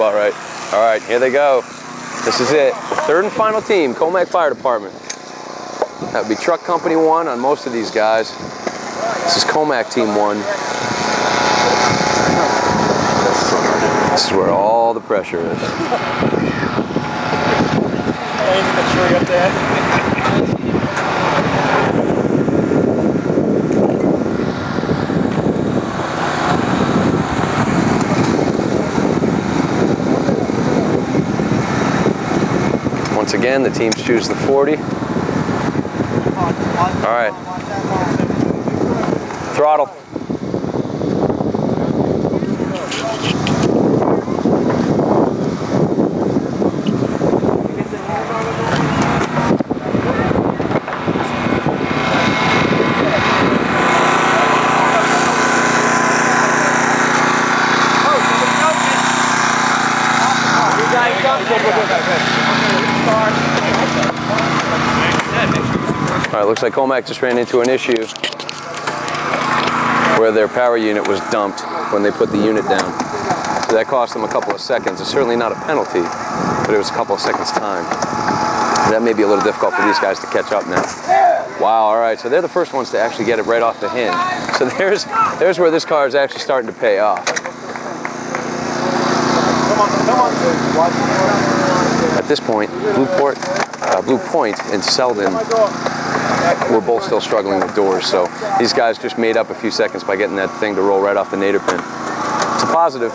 about right. All right, here they go. This is it. The third and final team, Commack Fire Department. That would be Truck Company 1 on most of these guys. This is Commack Team 1. This is where all the pressure is. Once again, the teams choose the 40. All right. Throttle. All right, looks like Commack just ran into an issue where their power unit was dumped when they put the unit down. So that cost them a couple of seconds. It's certainly not a penalty, but it was a couple of seconds time. That may be a little difficult for these guys to catch up now. Wow, all right, so they're the first ones to actually get it right off the hinge. So there's where this car is actually starting to pay off. At this point, Blue Point and Selden were both still struggling with doors, so these guys just made up a few seconds by getting that thing to roll right off the nadir pin. It's a positive.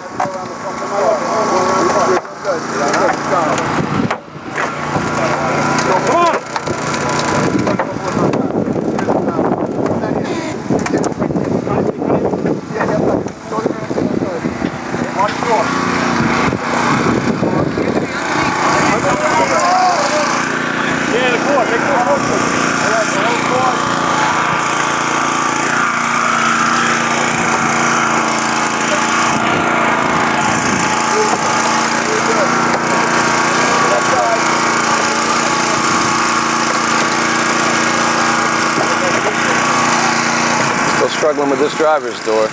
Struggling with this driver's door.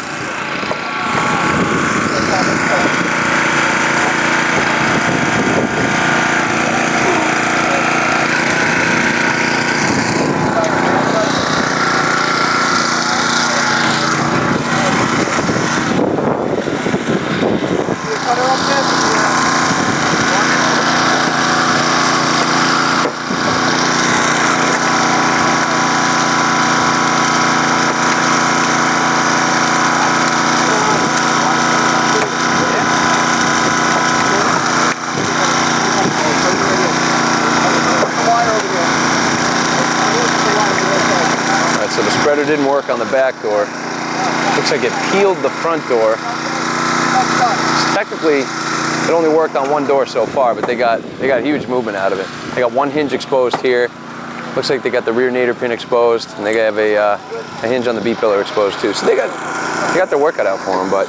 So the spreader didn't work on the back door. Looks like it peeled the front door. So technically, it only worked on one door so far, but they got huge movement out of it. They got one hinge exposed here. Looks like they got the rear nadir pin exposed, and they have a hinge on the B pillar exposed too. So they got their work cut out for them, but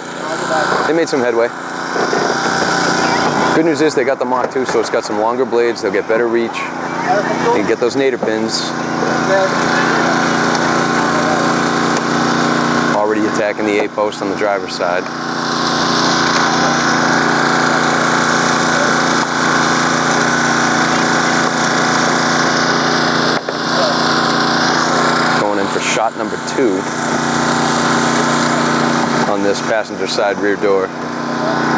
they made some headway. Good news is they got the Mach 2, so it's got some longer blades. They'll get better reach. They can get those nadir pins. Already attacking the A-post on the driver's side. Going in for shot number 2 on this passenger side rear door.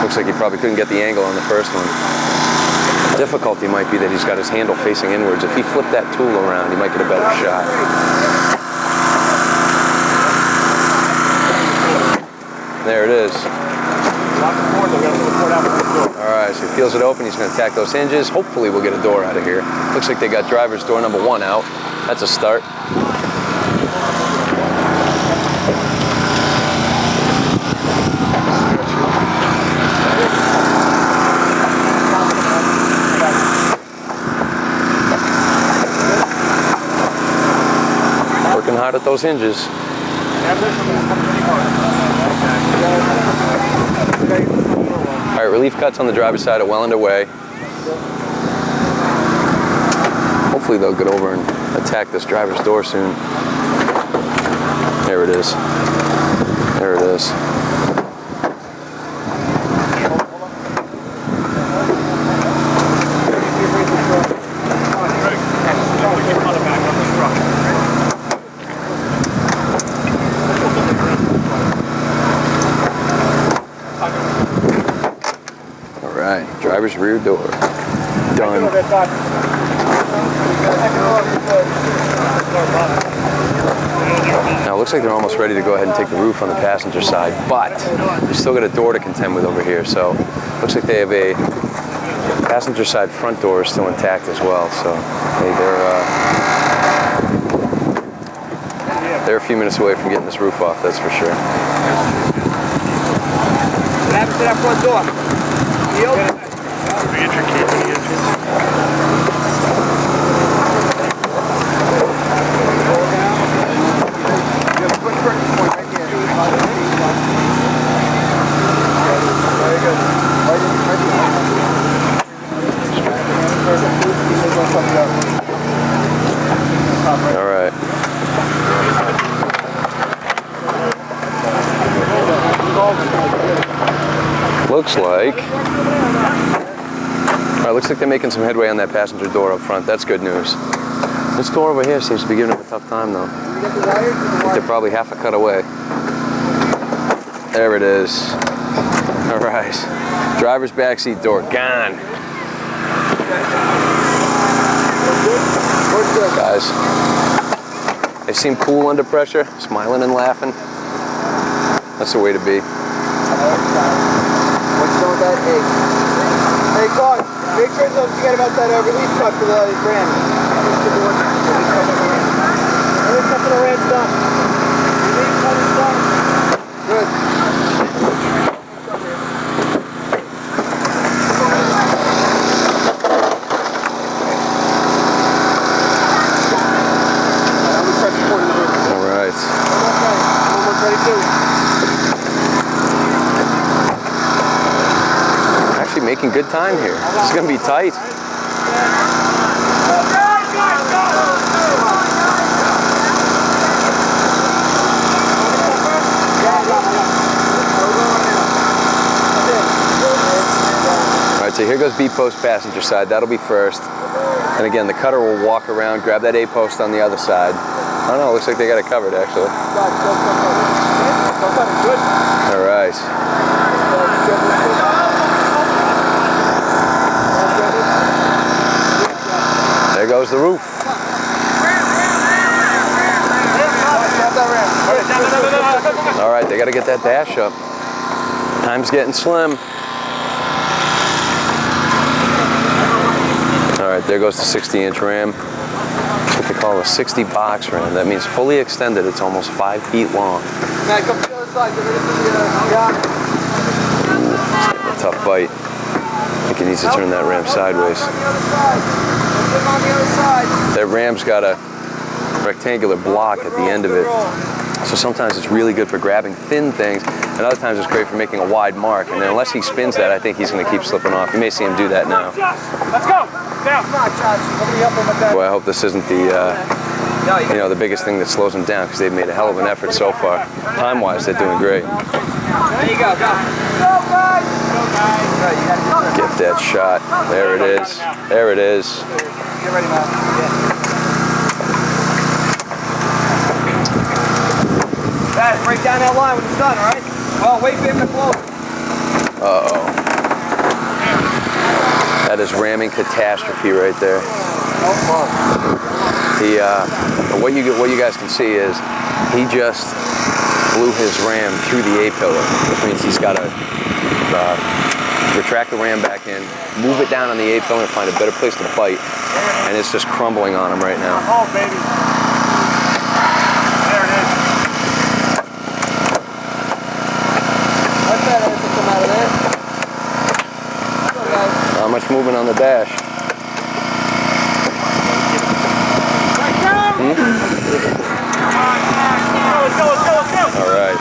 Looks like he probably couldn't get the angle on the first one. The difficulty might be that he's got his handle facing inwards. If he flipped that tool around, he might get a better shot. There it is. All right, so he peels it open. He's going to attack those hinges. Hopefully we'll get a door out of here. Looks like they got driver's door number 1 out. That's a start. Working hard at those hinges. All right, relief cuts on the driver's side are well underway. Hopefully they'll get over and attack this driver's door soon. There it is. There it is. right, driver's rear door. Done. Now it looks like they're almost ready to go ahead and take the roof on the passenger side, but they've still got a door to contend with over here. So looks like they have a passenger side front door is still intact as well. So hey, they're a few minutes away from getting this roof off, that's for sure. What happens to that front door? All right. Looks like. All right, looks like they're making some headway on that passenger door up front. That's good news. This door over here seems to be giving them a tough time, though. I think they're probably half a cut away. There it is. All right. Driver's backseat door gone. Guys, they seem cool under pressure, smiling and laughing. That's the way to be. What's going with that egg? Hey, Clark, make sure don't forget about that release truck for the Ram. Release truck for the Ram's done. Release truck is done. Good. All right. Actually making good time here. It's going to be tight. All right, so here goes B post passenger side. That'll be first. And again, the cutter will walk around, grab that A post on the other side. I don't know, looks like they got it covered actually. All right. There goes the roof. All right, they got to get that dash up. Time's getting slim. All right, there goes the 60-inch Ram. That's what they call a 60 box Ram. That means fully extended. It's almost 5 feet long. Matt, come to the other side. Get rid of the A tough bite. I think he needs to turn that Ram sideways. That Ram's got a rectangular block at the end of it. So sometimes it's really good for grabbing thin things, and other times it's great for making a wide mark. And then unless he spins that, I think he's going to keep slipping off. You may see him do that now. Let's go. Down. Come on, Josh. Boy, I hope this isn't the biggest thing that slows them down, because they've made a hell of an effort so far. Time-wise, they're doing great. There you go. Go. Go, guys. Get that shot. There it is. There it is. Get ready, Matt. Matt, break down that line when it's done, all right? Well, wait for him to close. Uh-oh. That is ramming catastrophe right there. What you guys can see is he just blew his Ram through the A-pillar, which means he's got to retract the Ram back in, move it down on the A-pillar and find a better place to bite, and it's just crumbling on him right now. Oh, baby. There it is. What's that to come out of there? Not much movement on the dash. All right.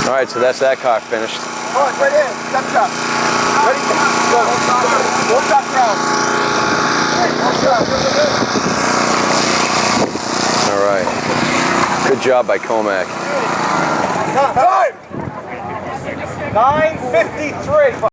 All right, so that's that car finished. Oh, it's right in. Step chop. Ready? Go. One stop down. All right. Good job by Commack. Time. 9:53.